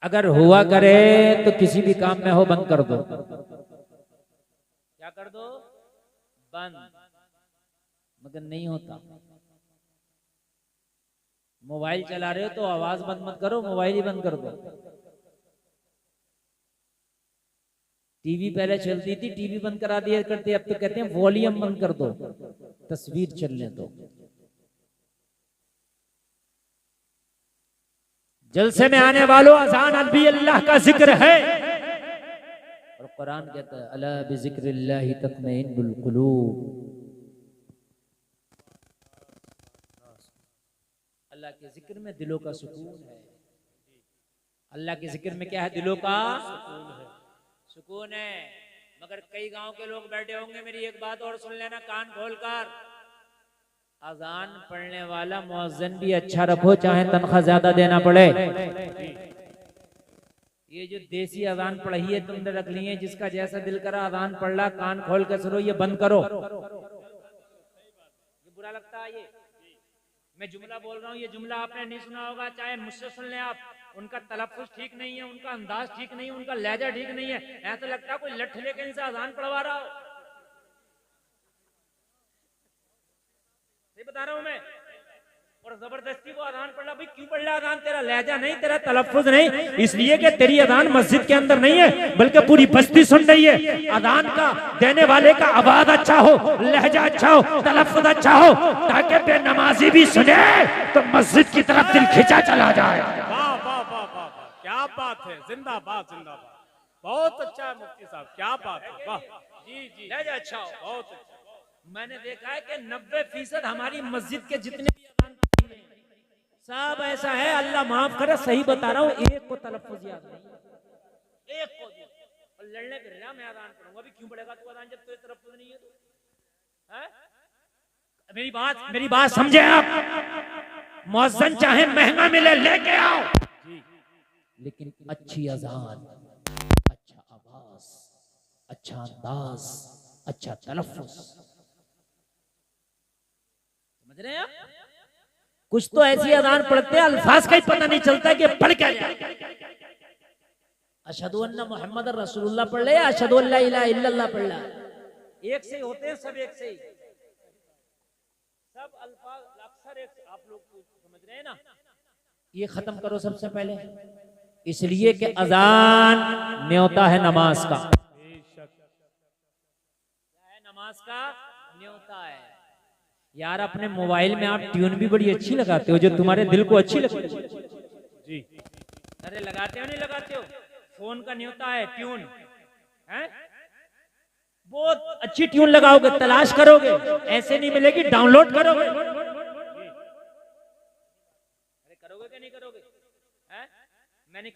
अगर हुआ करे तो किसी भी काम में हो बंद कर दो। क्या कर दो? बंद। मगर नहीं होता। मोबाइल चला रहे हो तो आवाज बंद मत करो, मोबाइल ही बंद कर दो। टीवी पहले चलती थी, टीवी बंद करा दिया करते, अब तो कहते हैं वॉल्यूम बंद कर दो, तस्वीर चलने दो। जलसे में आने वालों, अजान भी अल्लाह का जिक्र है और कुरान कहता है अला बिज़िक्रिल्लाहि तत्मइन्नुल कुलूब। अल्लाह के जिक्र में दिलों का सुकून है। अल्लाह के जिक्र में क्या है? दिलों का सुकून है। मगर कई गांव के लोग बैठे होंगे, मेरी एक बात और सुन लेना कान खोलकर, अजान पढ़ने वाला मुअज्जिन भी अच्छा रखो, चाहे तनख्वाह ज्यादा देना पड़े। ये जो देसी अजान पढ़ी है तुमने रख ली है, जिसका जैसा दिल करा अजान पढ़ ला, कान खोल कर सुनो, ये बंद करो। ये बुरा लगता है। ये मैं जुमला बोल रहा हूँ, ये जुमला आपने नहीं सुना होगा, चाहे मुझसे सुन लें आप। उनका तलफ्फुज़ ठीक नहीं है, उनका अंदाज ठीक नहीं है, उनका लहजा ठीक नहीं है। ऐसा लगता है कोई लठ लेके इनसे अजान पढ़वा रहा हो। सही बता रहा हूं मैं। और जबरदस्ती वो अजान पढ़ रहा, भाई क्यों पढ़ रहा अजान? तेरा लहजा नहीं, तेरा तलफ्फुज़ नहीं, इसलिए कि तेरी अजान मस्जिद के अंदर नहीं है, बल्कि पूरी बस्ती सुन रही है। अजान का देने वाले का आवाज अच्छा हो, लहजा अच्छा हो, तलफ्फुज़ अच्छा हो, ताकि बेनमाजी भी सुने तो मस्जिद की तरफ दिल खिंचा चला जाए। वाह वाह वाह वाह, क्या बात है, जिंदाबाद जिंदाबाद, बहुत अच्छा है मुफ्ती साहब, क्या बात है, वाह जी जी, लहजा अच्छा हो, बहुत अच्छा। मैंने देखा है कि 90% हमारी मस्जिद के जितने भी अजान सब ऐसा है, अल्लाह माफ करे, सही बता रहा हूँ, एक को तलफ्फुज़ याद नहीं, एक को भी। और लड़ने फिर रहा मैं अजान पढ़ूंगा, अभी क्यों पढ़ेगा तू अजान जब तुझे तलफ्फुज़ नहीं है तो? है? मेरी बात समझे आप। मुअज्जिन चाहे महंगा मिले लेके आओ, लेकिन अच्छी अजान, अच्छा आवाज, अच्छा अंदाज, अच्छा तलफ्फुज़। समझ रहे हैं आप? कुछ तो ऐसी अजान पढ़ते हैं अल्फाज का ही पता नहीं चलता कि पढ़ क्या जाए। अशहदु अन्ना मुहम्मद रसूलुल्लाह पढ़ ले, अशहदु अल्ला इलाहा इल्लल्लाह पढ़ ले, एक से ही होते हैं सब, एक से ही सब अल्फाज अक्सर एक। आप लोग समझ रहे हैं ना? ये खत्म करो सबसे पहले, इसलिए कि अजान न्योता है नमाज का। क्या है? नमाज का न्योता है। यार अपने मोबाइल में आप ट्यून भी बड़ी अच्छी लगाते हो, जो तुम्हारे दिल को अच्छी लगती है जी। अरे लगाते हो नहीं लगाते हो? फोन का न्योता है ट्यून, है? बहुत अच्छी ट्यून लगाओगे, तलाश करोगे, ऐसे नहीं मिलेगी, डाउनलोड करोगे। अरे करोगे क्या नहीं करोगे? है? मैंने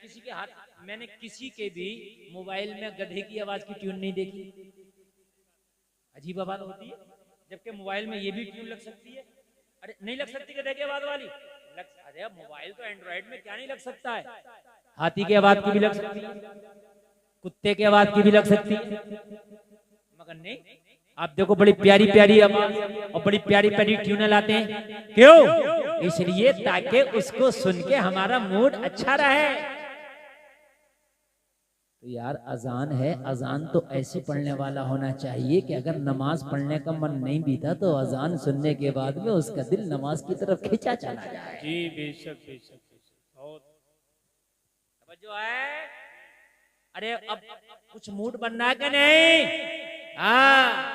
किसी के भी मोबाइल में गधे की आवाज की ट्यून नहीं देखी। अजीब आवाज होती है, जबकि मोबाइल में ये भी ट्यून लग सकती है। अरे नहीं लग सकती गधे की आवाज वाली? अरे मोबाइल तो एंड्रॉइड में क्या नहीं लग सकता है? हाथी की आवाज की भी लग सकती है, कुत्ते की आवाज की भी लग सकती है, मगर नहीं। आप देखो बड़ी प्यारी प्यारी आवाज और बड़ी प्यारी प्यारी ट्यून लाते हैं, क्यों? इसलिए ताकि उसको सुन के हमारा मूड अच्छा रहे। तो यार अजान है, अजान तो ऐसे पढ़ने वाला होना चाहिए कि अगर नमाज पढ़ने का मन नहीं भी था तो अजान सुनने के बाद में उसका दिल नमाज की तरफ खींचा चला जाए। जी बेशक बेशक, बहुत जो है। अरे अब कुछ मूड बनना है कि नहीं? हाँ,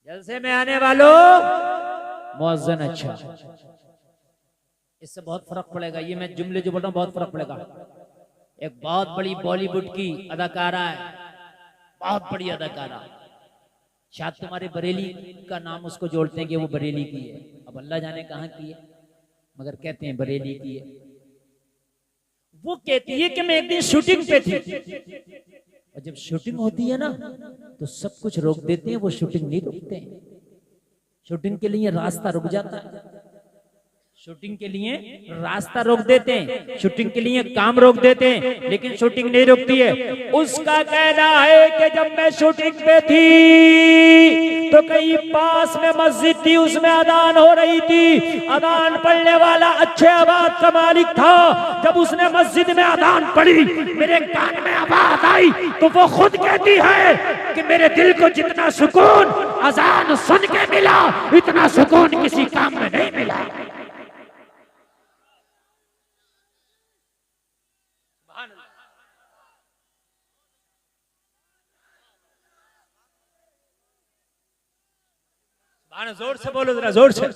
जलसे में आने वालों, मुअज्जिन अच्छा, इससे बहुत फर्क पड़ेगा। ये मैं जुमले जो बोल रहा हूँ बहुत फर्क पड़ेगा। एक बहुत बड़ी बॉलीवुड की अदाकारा है, बहुत बड़ी अदाकारा, शायद तुम्हारे बरेली का नाम उसको जोड़ते हैं कि वो बरेली की है, अब अल्लाह जाने कहाँ की है, मगर कहते हैं बरेली की है। वो कहती है कि मैं एक दिन शूटिंग पे थी, और जब शूटिंग होती है ना तो सब कुछ रोक देते हैं, वो शूटिंग नहीं रोकते हैं। शूटिंग के लिए रास्ता रुक जाता है, शूटिंग के लिए रास्ता रोक देते हैं, शूटिंग के लिए काम रोक देते हैं, लेकिन शूटिंग नहीं रुकती है। उसका कहना है कि जब मैं शूटिंग पे थी तो कहीं पास में मस्जिद थी, उसमें अजान हो रही थी। अजान पढ़ने वाला अच्छे आवाज का मालिक था। जब उसने मस्जिद में अजान पढ़ी, मेरे कान में आवाज आई तो वो खुद कहती है कि मेरे दिल को जितना सुकून अजान सुन के मिला, इतना सुकून किसी काम में नहीं मिला। जोर से बोलो जरा, जोर से। ये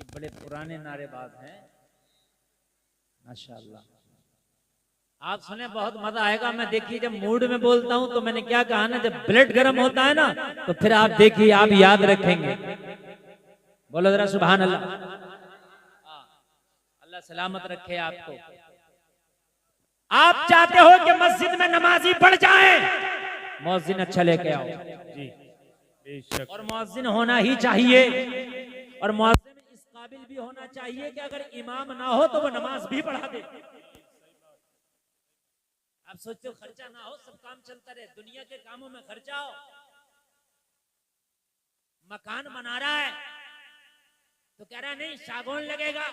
बड़े पुराने नारेबाज हैं माशाअल्लाह। आप सुने, बहुत मजा आएगा। मैं देखिए जब मूड में बोलता हूं तो मैंने क्या कहा ना, जब ब्लड गर्म होता है ना तो फिर आप देखिए, आप याद रखेंगे। बोलो जरा सुभान अल्लाह। अल्लाह सलामत रखे आपको। आप चाहते हो कि मस्जिद में नमाजी बढ़ जाए, मुअज्जिन अच्छा लेके आओ जी, बेशक। और मुअज्जिन होना ही चाहिए, और मुअज्जिन इस काबिल भी होना चाहिए कि अगर इमाम ना हो तो वो नमाज भी पढ़ा दे। आप सोचते हो खर्चा ना हो, सब काम चलता रहे, दुनिया के कामों में खर्चा हो। मकान बना रहा है तो कह रहा नहीं सागौन लगेगा,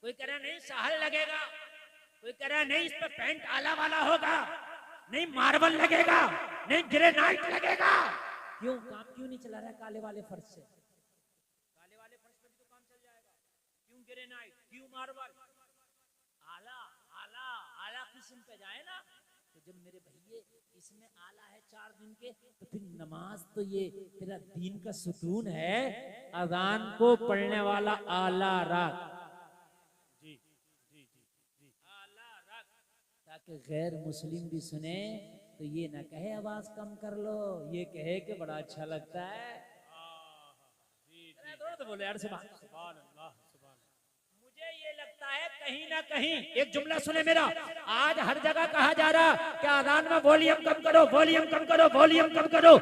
कोई कह रहा नहीं साहल लगेगा, कोई कह रहा नहीं इस पे पेंट आला वाला होगा, नहीं मार्बल लगेगा, नहीं ग्रेनाइट लगेगा। क्यों काम क्यों नहीं चला रहा है काले वाले फर्श से? काले वाले फर्श पे भी तो काम चल जाएगा। क्यों ग्रेनाइट, क्यों मार्बल? आला आला आला किस्म पे जाए ना। तो जब मेरे भैये इसमें आला है 4 दिन के, तो फिर नमाज तो ये तेरा दीन का सुकून है। अजान को पढ़ने वाला आला रख जी जी जी जी, आला रख, ताकि गैर मुस्लिम भी सुने तो ये ना कहे आवाज कम कर लो, ये कहे कि बड़ा अच्छा लगता है। तो बोले यार सुभान अल्लाह। मुझे ये लगता है कहीं ना कहीं, एक जुमला सुने मेरा, आज हर जगह कहा जा रहा कि अजान में वॉल्यूम कम करो, वॉल्यूम कम करो, वॉल्यूम कम करो।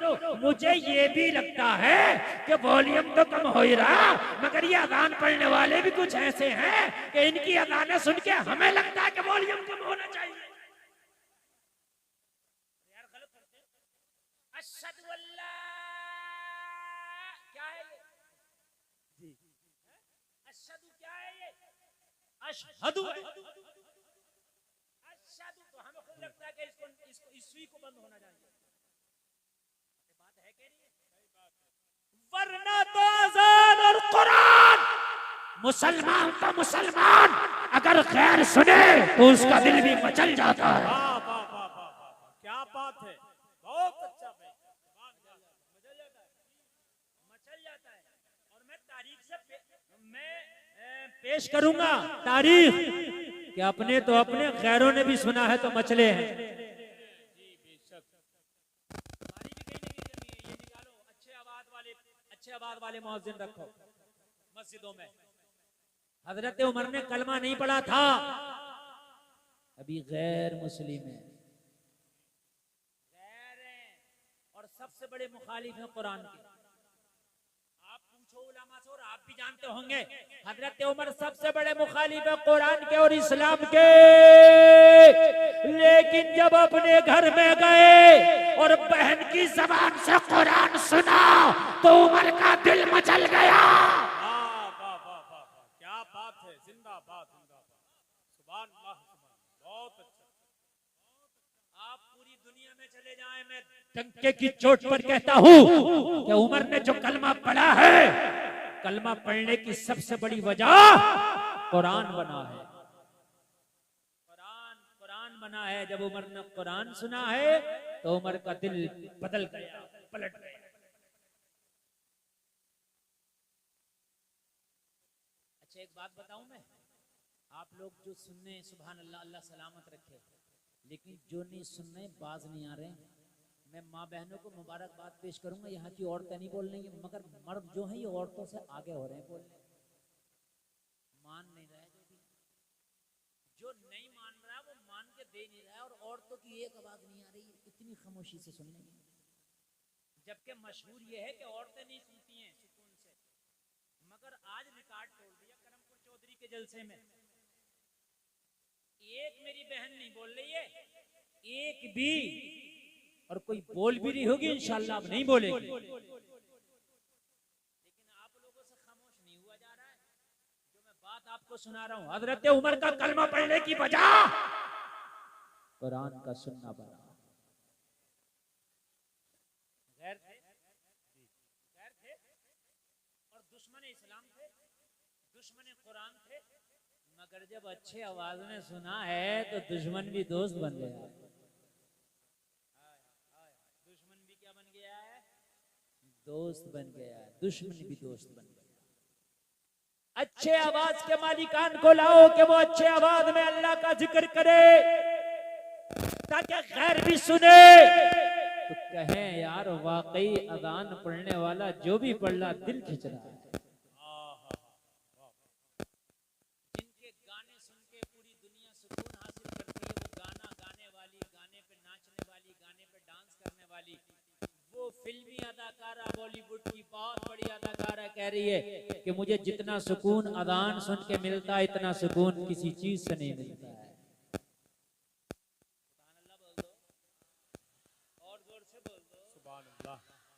मुझे ये भी लगता है कि वॉल्यूम तो कम हो ही रहा, मगर ये अजान पढ़ने वाले भी कुछ ऐसे हैं कि इनकी अजानें सुन के हमें लगता है कि वॉल्यूम कम होना चाहिए। यार गलत करते हैं। अशहदु अल्ला क्या है ये जी, अशहदु क्या है ये? अशहदु है। अशहदु तो हमें खुद लगता है कि इसको इस सुई को बंद होना चाहिए। बात है कि नहीं? वरना तो अज़ान और कुरान, मुसलमान का मुसलमान अगर खैर सुने तो उसका दिल भी मचल जाता है। वाह वाह वाह वाह वाह, क्या बात है, बहुत अच्छा भाई, मचल जाता है, मचल जाता है। और मैं तारीख से पेश करूंगा तारीख कि अपने तो अपने गैरों ने भी सुना है तो मचले हैं। जी बेशक। हमारी भी कहीं ना कहीं कमी है, ये निकालो। अच्छे आवाज वाले मुअज्जिन रखो मस्जिदों में। हजरत उमर ने कलमा नहीं पढ़ा था, अभी गैर मुस्लिम है, गैर हैं और सबसे बड़े मुखालिफ हैं कुरान के। आप पूछो उलमा से और आप भी जानते होंगे, हजरत उमर सबसे बड़े मुखालिफ है कुरान के और इस्लाम के। लेकिन जब अपने घर में गए और बहन की जबान से कुरान सुना तो उमर का दिल मचल गया। वाह वाह वाह वाह, क्या बात है, जिंदाबाद जिंदाबाद, सुभान अल्लाह, बहुत अच्छा। आप पूरी दुनिया में चले जाएं, मैं डंके की चोट पर कहता हूं कि उमर ने जो कलमा पढ़ा है, कलमा पढ़ने की सबसे बड़ी वजह कुरान बना है। कुरान बना है। जब उमर ने कुरान सुना है तो उमर का दिल बदल गया, पलट गया। अच्छा एक बात बताऊं मैं, आप लोग जो सुनने सुभान अल्लाह, अल्लाह सलामत रखे, लेकिन जो नहीं सुनने बाज नहीं आ रहे हैं। मैं माँ बहनों को मुबारकबाद पेश करूंगा, यहाँ की औरतें नहीं बोल रही, मगर मर्द जो हैं ये औरतों से आगे हो रहे हैं बोलने, मान नहीं रहे। जो नहीं मान रहा वो मान के दे नहीं रहा है, और औरतों की एक आवाज नहीं आ रही, इतनी खामोशी से सुन रही है। जबकि मशहूर ये है कि औरतें नहीं सुनती हैं सुकून से, मगर आज रिकॉर्ड तोड़ दिया करमपुर चौधरी के जलसे में। एक मेरी बहन नहीं बोल रही है, एक भी, और कोई बोल भी नहीं होगी इंशाल्लाह, अब नहीं बोलेगी। लेकिन आप लोगों से खामोश नहीं हुआ जा रहा है। जो मैं बात आपको सुना रहा हूं, हजरत उमर का कलमा पढ़ने की वजह कुरान का सुनना बना। गैर थे, गैर थे और दुश्मन इस्लाम थे, दुश्मन कुरान थे, मगर जब अच्छे आवाज में सुना है तो दुश्मन भी दोस्त बन गया। दुश्मन भी क्या बन गया है? दोस्त बन गया। दुश्मन भी दोस्त बन गया। अच्छे आवाज के मालिकान को लाओ कि वो अच्छे आवाज में अल्लाह का जिक्र करे ताकि गैर भी सुने तो कहें यार वाकई अजान पढ़ने वाला जो भी पढ़ रहा दिल खिंच रहा है। जिनके गाने सुन के पूरी दुनिया सुकून हासिल करती है, वो गाना गाने वाली, गाने पे नाचने वाली, गाने पे डांस करने वाली, वो फिल्मी अदाकारा, बॉलीवुड की बहुत बड़ी अदाकारा कह रही है कि मुझे जितना सुकून अजान सुन के मिलता है इतना सुकून किसी चीज से नहीं मिलता है। और जोर से बोल दो सुभान अल्लाह।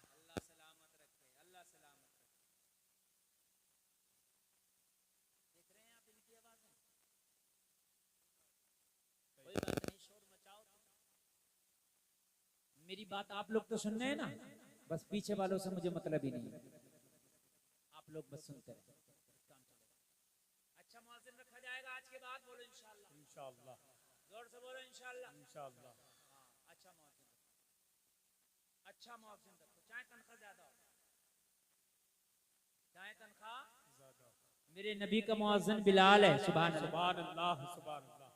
अल्लाह सलामत रखे, अल्लाह सलामत रखे। देख रहे हैं आप इनकी आवाजें? कोई बात नहीं, शोर मचाओ। मेरी बात आप लोग तो सुन रहे हैं ना, बस पीछे वालों से मुझे मतलब ही नहीं है। आप लोग बस सुनते रहे, काम चलेगा। अच्छा मुअज्जिन रखा जाएगा आज के बाद, बोलो इंशाल्लाह। इंशाअल्लाह, जोर से बोलो इंशाल्लाह। इंशाअल्लाह। हाँ, अच्छा मुअज्जिन, अच्छा मुअज्जिन रखो, चाहे तनख्वाह ज्यादा हो, चाहे तनख्वाह ज़्यादा। मेरे नबी का मुअज्जिन बिलाल है। सुभान अल्लाह, सुभान अल्लाह, सुभान अल्लाह।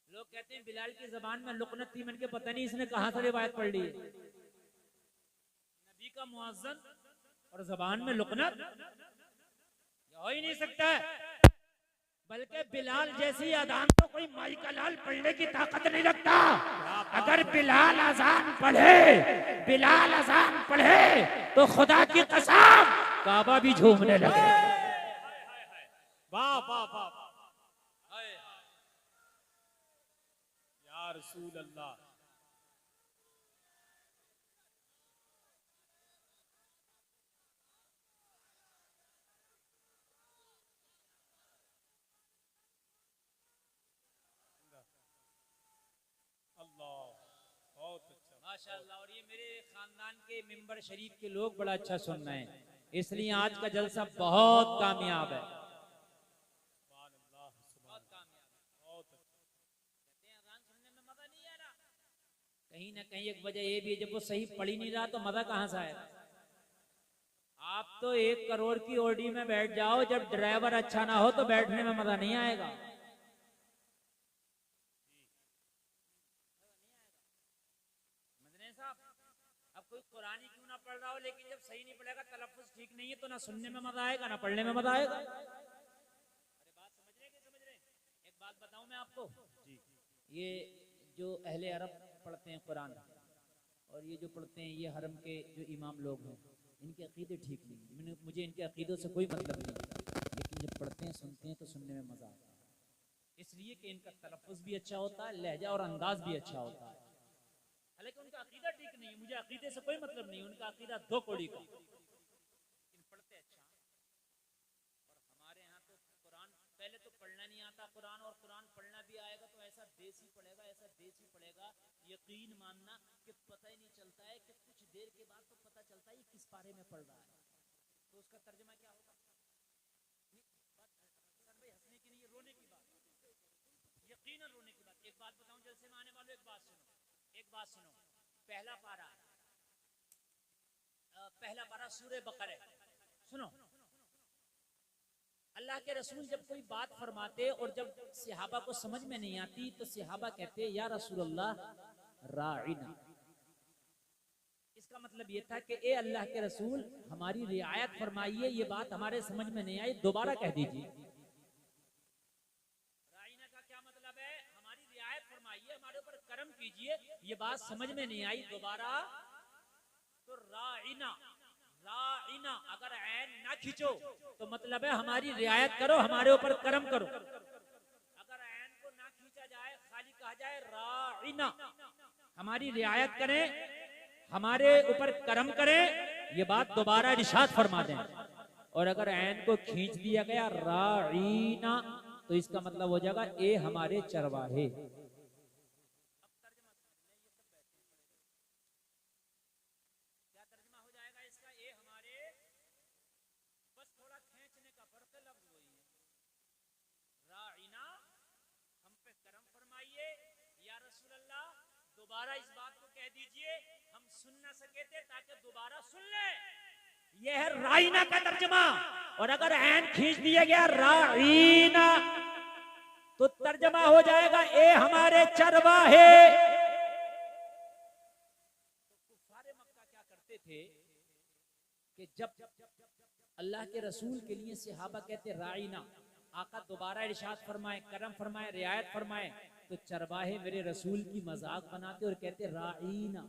लोग कहते हैं बिलाल की जबान में लुकनत थी, मैंने पता नहीं इसने कहां से रिवायत पढ़ ली है। नबी का मुअज्जिन और जबान में लुकनत हो ही नहीं सकता है। बल्कि बिलाल जैसी अजान तो कोई माई का लाल पढ़ने की ताकत नहीं रखता। अगर बिलाल अजान पढ़े, बिलाल अजान पढ़े तो खुदा की कसम काबा भी झूमने लगे। वाह वाह वाह, या रसूल अल्लाह। माशाअल्लाह। और ये मेरे खानदान के मिंबर शरीफ के लोग बड़ा अच्छा सुन रहे हैं, इसलिए आज का जलसा बहुत कामयाब है। बहुत कामयाब है। कहते हैं अज़ान सुनने में मजा नहीं आ रहा, कहीं ना कहीं एक वजह ये भी है, जब वो सही पढ़ ही नहीं रहा तो मजा कहां से आएगा। आप तो 1 करोड़ की ओडी में बैठ जाओ, जब ड्राइवर अच्छा ना हो तो बैठने में मजा नहीं आएगा। अब कोई कुरान ही क्यों ना पढ़ रहा हो, लेकिन जब सही नहीं पढ़ेगा, तलफ्फुज़ ठीक नहीं है, तो ना सुनने में मजा आएगा ना पढ़ने में मजा आएगा। अरे बात समझ रहे कि समझ रहे? एक बात बताऊं मैं आपको, ये जो अहले अरब पढ़ते हैं कुरान और ये जो पढ़ते हैं ये हरम के जो इमाम लोग हैं, इनके अकीदे ठीक नहीं। मुझे इनके अकीदों से कोई मतलब नहीं, लेकिन जब पढ़ते हैं सुनते हैं तो सुनने में मजा आता है, इसलिए कि इनका तलफ्फुज़ भी अच्छा होता है, लहजा और अंदाज भी अच्छा होता है। हालांकि उनका अकीदा ठीक नहीं है, मुझे अकीदे से कोई मतलब नहीं, उनका अकीदा 2 कौड़ी का, लेकिन पढ़ते अच्छा। और हमारे यहाँ तो कुरान पहले तो पढ़ना नहीं आता कुरान, और कुरान पढ़ना भी आएगा तो ऐसा देसी पढ़ेगा, ऐसा देसी पढ़ेगा, यकीन मानना कि पता ही नहीं चलता है कि कुछ देर के बाद तो पता चलता है ये किस पारे में पढ़ रहा है। तो उसका तर्जुमा क्या होगा? भाई हंसने की नहीं, ये रोने की बात, यकीनन रोने की बात। एक बात बताऊं जलसे में आने वालों, एक बात सुनो, एक बात सुनो। पहला पारा सूरह बकरा, सुनो। अल्लाह के रसूल जब कोई बात फरमाते और जब सहाबा को समझ में नहीं आती तो सहाबा कहते या रसूल अल्लाह राइना। इसका मतलब ये था कि ए अल्लाह के रसूल हमारी रियायत फरमाइए, ये बात हमारे समझ में नहीं आई, दोबारा कह दीजिए। राइना का क्या मतलब है? हमारी रियायत फरमाइए, हमारे ऊपर करम कीजिए, ये बात समझ में नहीं आई, दोबारा। तो राइना, राइना, अगर ऐन ना खींचो तो मतलब है हमारी रियायत करो, हमारे ऊपर करम करो। अगर ऐन को ना खींचा जाए, खाली कहा जाए राइना, हमारी रियायत करें, हमारे ऊपर करम करें, ये बात दोबारा इरशाद फरमा दें। और अगर ऐन को खींच दिया गया राइना, तो इसका मतलब हो जाएगा ए हमारे चरवाहे। दोबारा इस बात को कह दीजिए, हम सुन ना सके थे ताकि दोबारा सुन ले। यह है राइना का तर्जमा। और अगर ऐन खींच दिया गया राइना, तो तर्जमा हो जाएगा ए हमारे चरवाहे। कुफारे मक्का क्या करते थे कि जब अल्लाह के रसूल के लिए सहाबा कहते राइना, आका दोबारा इरशाद फरमाए, करम फरमाए, रियायत फरमाए, तो चरवाहे मेरे रसूल की मजाक बनाते और कहते राइना,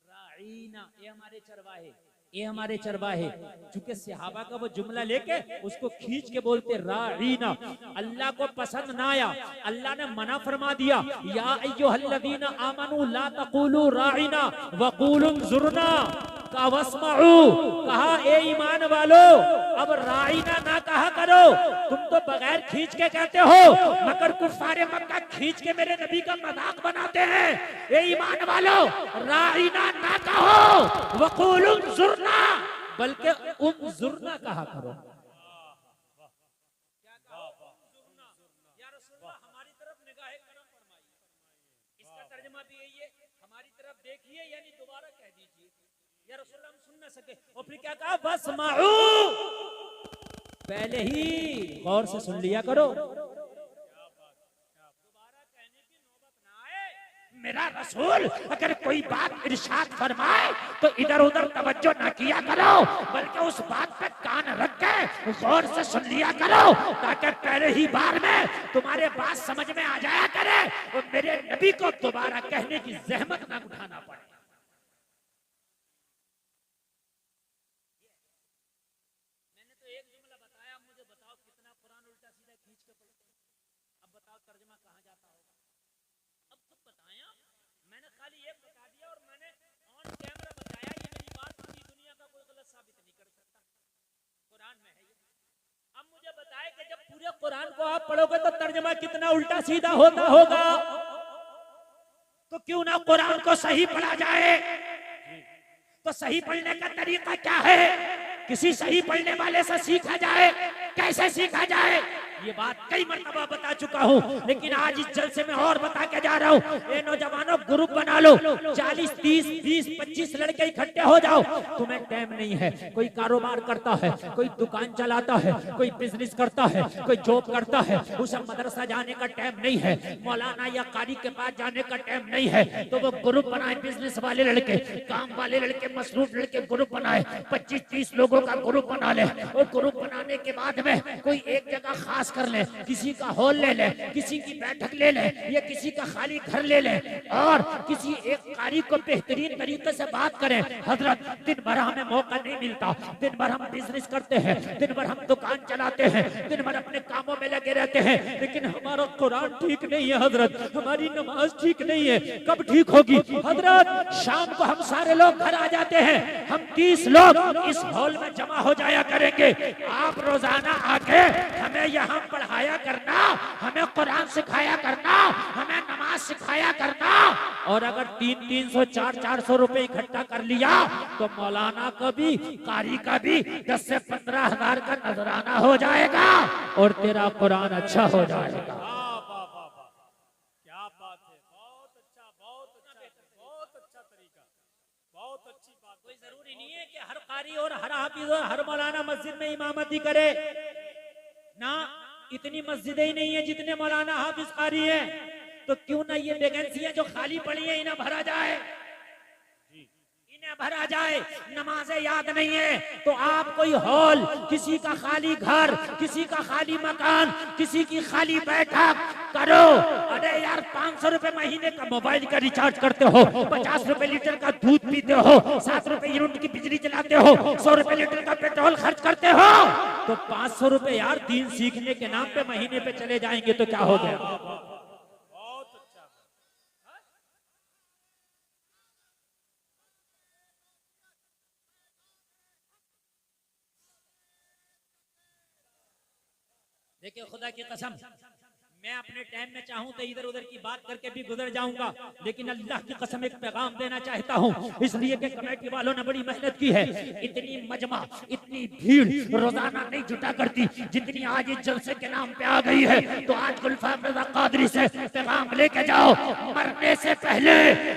राइना, ये हमारे चरवाहे, ये हमारे चरवाहे। चूंकि सहाबा का वो जुमला लेके उसको खींच के बोलते राइना, अल्लाह को पसंद ना आया, अल्लाह ने मना फरमा दिया, या अय्युहल्लज़ीना आमनू ला तक़ूलू राइना वक़ूलू ज़ुरना का वस्मऊ, कहा ए ईमान वालो अब राइना ना कहा करो, तुम तो बगैर खींच के कहते हो, मगर कुफारे मक्का खींच के मेरे नबी का मजाक बनाते हैं। ए ईमान वालो राइना ना कहो, वक़ूलू ज़ुरना, बल्कि उन्ज़ुरना कहा करो। क्या कहा? उन्ज़ुरना, या रसूलल्लाह हमारी तरफ निगाहे करम फरमाइए। इसका तर्जुमा भी यही है, हमारी तरफ देखिए, यानी दोबारा कह दीजिए, या रसूलल्लाह हम सुन ना सके। और फिर क्या कहा? वस्माऊ, पहले ही गौर से सुन लिया करो, दोबारा कहने की नौबत ना आए। मेरा रसूल अगर कोई बात इरशाद फरमाए तो इधर उधर तवज्जो ना किया करो, बल्कि उस बात पे कान रख के गौर से सुन लिया करो, ताकि पहले ही बार में तुम्हारे बात समझ में आ जाया करे और मेरे नबी को दोबारा कहने की जहमत ना उठाना पड़े। मैंने तो एक जुमला बताया, मुझे बताओ कितना कुरान उल्टा सीधा खींच के पढ़ते हैं। अब बताओ तर्जुमा कहाँ जाता होगा? अब खुद बताया, मैंने खाली ये बता दिया और मैंने ऑन कैमरा बताया, ये मेरी बात पूरी दुनिया का कोई गलत साबित नहीं कर सकता, कुरान में है ये। अब मुझे बताए कि जब पूरे कुरान को आप पढ़ोगे तो तर्जुमा कितना उल्टा सीधा होता होगा, तो क्यों ना कुरान को सही पढ़ा जाए। तो सही पढ़ने का तरीका क्या है? किसी सही पढ़ने वाले से सीखा जाए। कैसे सीखा जाए ये बात कई मरतबा बता चुका हूँ, लेकिन आज इस जलसे में और बता के जा रहा हूँ। ए नौजवानों, ग्रुप बना लो, 40, 30, 20, 25 लड़के इकट्ठे हो जाओ। तुम्हें टाइम नहीं है, कोई कारोबार करता है, कोई दुकान चलाता है, कोई बिजनेस करता है, कोई जॉब करता है, उसे मदरसा जाने का टाइम नहीं है, मौलाना या कारी के पास जाने का टाइम नहीं है, तो वो ग्रुप बनाए, बिजनेस वाले लड़के, काम वाले लड़के, मसरूफ लड़के ग्रुप बनाए, 25-30 लोगों का ग्रुप बना ले। और ग्रुप बनाने के बाद में कोई एक जगह खास कर ले, किसी का हॉल ले ले, किसी की बैठक ले ले, या किसी का खाली घर ले ले, और किसी एक कारी को बेहतरीन तरीके से बात करें। हजरत, दिन भर हमें मौका नहीं मिलता, दिन भर हम बिजनेस करते हैं, दिन भर हम दुकान चलाते हैं, दिन भर अपने कामों में लगे रहते हैं, लेकिन हमारा कुरान ठीक नहीं है हजरत, हमारी नमाज ठीक नहीं है। कब ठीक होगी हजरत? शाम को हम सारे लोग घर आ जाते हैं, हम 30 लोग इस हॉल में जमा हो जाया करेंगे। आप रोजाना आके हमें यहाँ पढ़ाया करना, हमें कुरान सिखाया करना, हमें नमाज सिखाया करना। और अगर 300-300, 400-400 रुपए इकट्ठा कर लिया तो मौलाना का भी, कारी का भी 10 से 15 हजार का नजराना हो जाएगा और तेरा कुरान अच्छा हो जाएगा। क्या बात है, बहुत अच्छा, बहुत अच्छा, बहुत अच्छा तरीका, बहुत अच्छी बात। कोई जरूरी नहीं है कि हर कारी और हर हाफिज और हर मौलाना मस्जिद में इमामती करे ना, इतनी मस्जिदें ही नहीं है जितने मौलाना हाफिज कारी है। तो क्यों ना ये वैकेंसियां जो खाली पड़ी है इन्हें भरा जाए, इन्हें में भरा जाए, नमाजें याद नहीं है तो आप कोई हॉल, किसी का खाली घर, किसी का खाली मकान, किसी की खाली बैठक करो। अरे यार 500 रुपए महीने का मोबाइल का रिचार्ज करते हो, 50 रुपए लीटर का दूध पीते हो, 7 रुपए यूनिट की बिजली चलाते हो, 100 रुपए लीटर का पेट्रोल खर्च करते हो, तो 500 रुपए यार दीन सीखने के नाम पे महीने पे चले जाएंगे तो क्या हो गया। बहुत अच्छा। देखिए खुदा की कसम, मैं अपने टाइम में चाहूं तो इधर उधर की बात करके भी गुजर जाऊंगा, लेकिन अल्लाह की कसम एक पैगाम देना चाहता हूं, इसलिए कि कमेटी वालों ने बड़ी मेहनत की है। इतनी मजमा, इतनी भीड़ रोजाना नहीं जुटा करती जितनी आज इस जलसे के नाम पे आ गई है। तो आज गुलफाम रज़ा क़ादरी से पैगाम लेके जाओ, मरने से पहले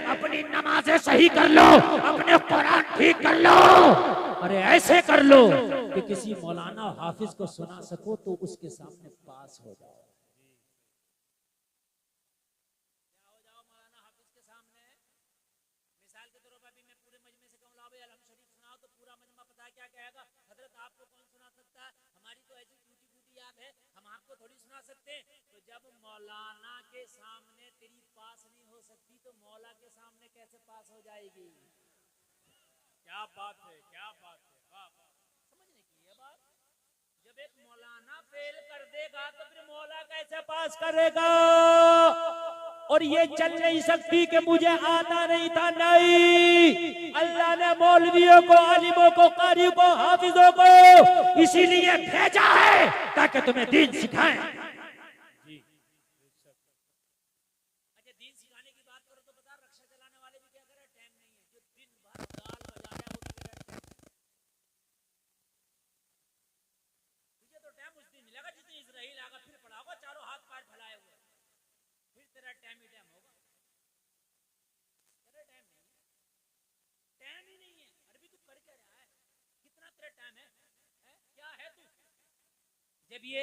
अपनी नमाजें सही कर लो, अपने कुरान ठीक कर लो। अरे ऐसे कर लो कि किसी मौलाना हाफिज को सुना सको तो उसके सामने पास हो जाओ। थोड़ी सुना सकते हैं, तो जब मौलाना के सामने तेरी पास नहीं हो सकती तो मौला के सामने कैसे पास हो जाएगी। क्या बात है, क्या बात है, वाह वाह, समझने की ये बात। जब एक मौलाना फेल कर देगा तो फिर मौला कैसे पास करेगा। और ये चल नहीं सकती कि मुझे आता नहीं था, नहीं, अल्लाह ने मौलवियों को, आलिमों को, कारी को, हाफिजों को इसीलिए भेजा है ताकि तुम्हें दीन सिखाएं। जी अच्छा, दीन सिखाने की बात करो तो बता, रक्षा चलाने वाले भी क्या करे, टाइम नहीं है, जो दिन भर गाल बजा रहा है वो भी मेरा टाइम। तुझे तो टाइम उस दिन मिलेगा जिस दिन इजराइल आएगा, फिर पढ़ाओगा चारों हाथ पैर फैलाए हुए, फिर तेरा टाइम ही टाइम होगा। तेरा टाइम नहीं है, टाइम ही नहीं है। अरे तू कर क्या रहा है, कितना तेरा टाइम है, क्या है तू। जब ये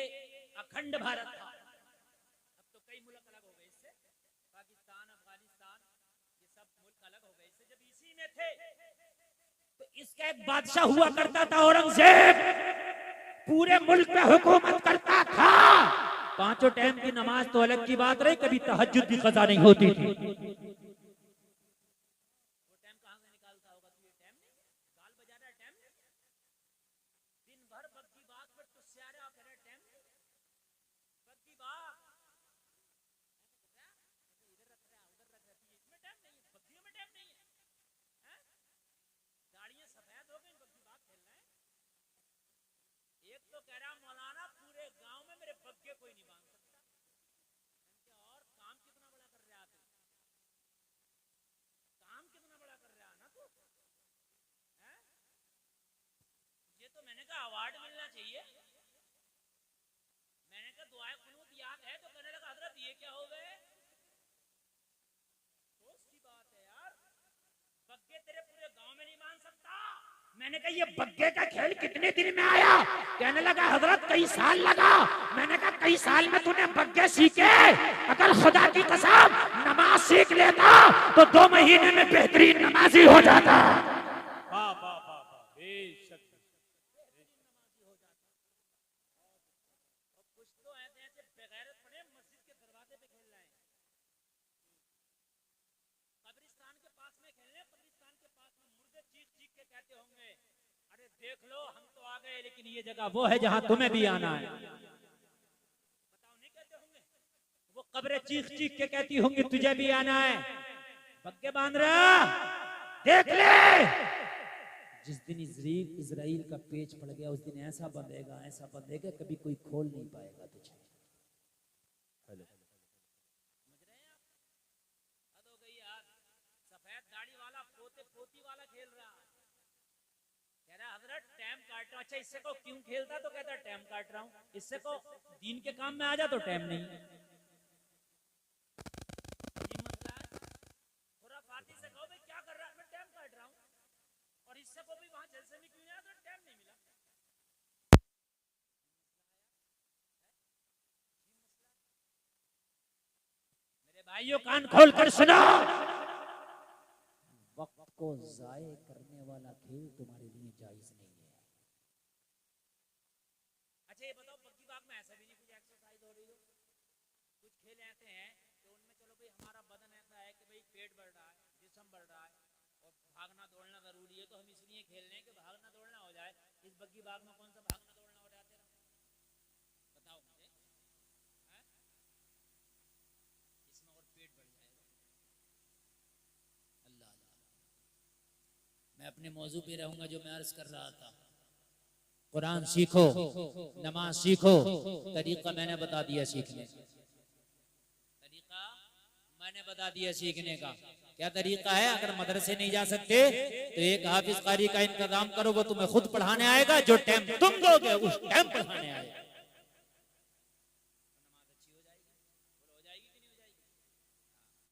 अखंड भारत था, अब तो कई मुल्क अलग हो गए इससे, पाकिस्तान, अफगानिस्तान, ये सब मुल्क अलग हो गए इससे। जब इसी में थे तो इसका एक बादशाह हुआ करता था औरंगजेब, पूरे मुल्क पे हुकूमत करता था। 5 टाइम की नमाज तो अलग की बात रही, कभी तहज्जुद भी कज़ा नहीं होती थी। वो टाइम कहां से निकालता होगा तू, ये टाइम नहीं, गाल बजा रहा है टाइम नहीं, दिन भर बग्गी बात पर तो सारे आप रहे टाइम नहीं, बग्गी बात इधर रख रहा है, उधर रख रहा है, इसमें टाइम नहीं है, बग्गियों में टाइम नहीं है, हैं? दाढ़ियां सफेद हो गई, बग्गी बात खेल रहे हैं। एक तो कह रहा मौलाना पूरे गांव में मेरे बग्गे कोई नहीं बांध सकता, और काम कितना बड़ा कर रहा है, काम कितना बड़ा कर रहा है ना तू, हैं? ये तो मैंने कहा अवार्ड मिलना चाहिए। मैंने कहा दुआए कुनूत याद है, तो कहने लगा हजरत ये क्या हो गए। सोच की बात है यार, बग्गे तेरे पूरे गांव में नहीं मान सकता। मैंने कहा ये बग्गे का खेल कितने दिन में आया, कहने लगा हजरत कई साल लगा। मैंने कहा कई साल में तूने बग्गे सीखे, अगर खुदा की कसम नमाज सीख लेता तो 2 महीने में बेहतरीन नमाजी हो जाता। वाह वाह वाह वाह, बेशक नमाजी हो जाता। और कुछ तो ऐसे ऐसे बेगैरत पड़े मस्जिद के दरवाजे पे खेल रहे हैं, कब्रिस्तान के पास में खेल रहे हैं, कब्रिस्तान के पास में मुर्दे चीख चीख के कहते होंगे अरे देख लो हम तो आ गए, लेकिन ये जगह वो है जहां तुम्हें भी आना है। बताओ नहीं कहते होंगे। वो कब्रें चीख चीख के कहती होंगी तुझे भी आना है, बग्गे बांध रहा, देख ले। जिस दिन इजराइल का पेच पड़ गया उस दिन ऐसा बंधेगा, ऐसा बंधेगा कभी कोई खोल नहीं पाएगा तुझे। समझ रहे हैं आप, हद हो गई यार। सफेद दाढ़ी वाला पोते पोती वाला खेल रहा है, कह रहा हजरत टाइम काट रहा हूं। अच्छा इससे को क्यों खेलता, तो कहता टाइम काट रहा हूं। इससे को दीन के काम में आ जा तो टाइम नहीं है। खुराफाती से कहो भाई क्या कर रहा है, मैं टाइम काट रहा हूं। और इससे को भी वहां जलसे में क्यों आया, तो टाइम नहीं मिला। मेरे भाइयों कान खोल कर सुनो, वक्त को जाये करने वाला खेल तुम्हारे लिए जायज नहीं है। अच्छा ये बताओ बग्गी बाग में ऐसा भी नहीं कुछ एक्सरसाइज हो रही हो? कुछ खेल ऐसे हैं कि उनमें चलो भाई हमारा बदन ऐसा है कि भाई पेट बढ़ रहा है, जिस्म बढ़ रहा है और भागना दौड़ना जरूरी है, तो हम इसलिए खेल रहे हैं कि भागना दौड़ना हो जाए। इस बग्गी बाग में कौन सा भागना दौड़ना हो रहा है तेरा? बताओ मुझे। हैं? इसमें और पेट बढ़ जाएगा। अल्लाह अल्लाह। मैं अपने मौजू पे रहूंगा जो मैं अर्ज कर रहा था। कुरान सीखो, नमाज सीखो, तरीका मैंने बता दिया सीखने, तरीका मैंने बता दिया सीखने का। क्या तरीका है? अगर मदरसे नहीं जा सकते तो एक हाफिज कारी का इंतजाम करो, वो तुम्हें खुद पढ़ाने आएगा, जो टाइम तुम दोगे उस टाइम पढ़ाने आएगा।